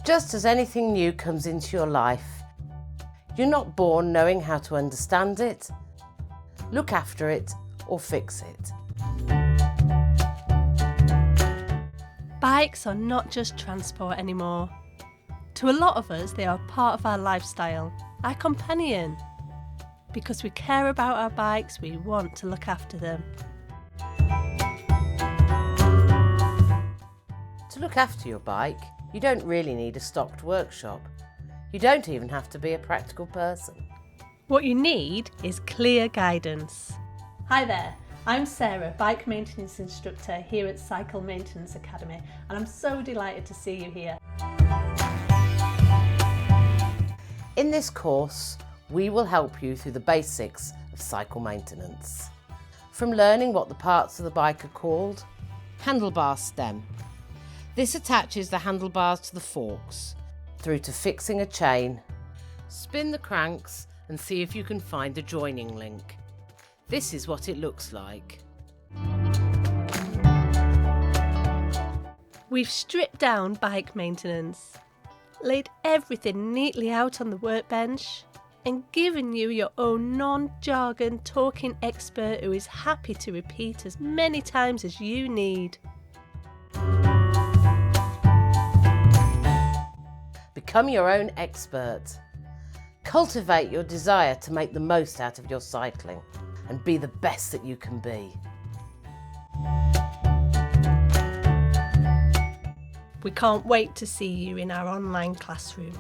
Just as anything new comes into your life, you're not born knowing how to understand it, look after it, or fix it. Bikes are not just transport anymore. To a lot of us, they are part of our lifestyle, our companion. Because we care about our bikes, we want to look after them. To look after your bike, you don't really need a stocked workshop. You don't even have to be a practical person. What you need is clear guidance. Hi there, I'm Sarah, bike maintenance instructor here at Cycle Maintenance Academy, and I'm so delighted to see you here. In this course, we will help you through the basics of cycle maintenance. From learning what the parts of the bike are called, handlebar stem. This attaches the handlebars to the forks, through to fixing a chain. Spin the cranks and see if you can find the joining link. This is what it looks like. We've stripped down bike maintenance, laid everything neatly out on the workbench, and given you your own non-jargon talking expert who is happy to repeat as many times as you need. Become your own expert. Cultivate your desire to make the most out of your cycling and be the best that you can be. We can't wait to see you in our online classroom.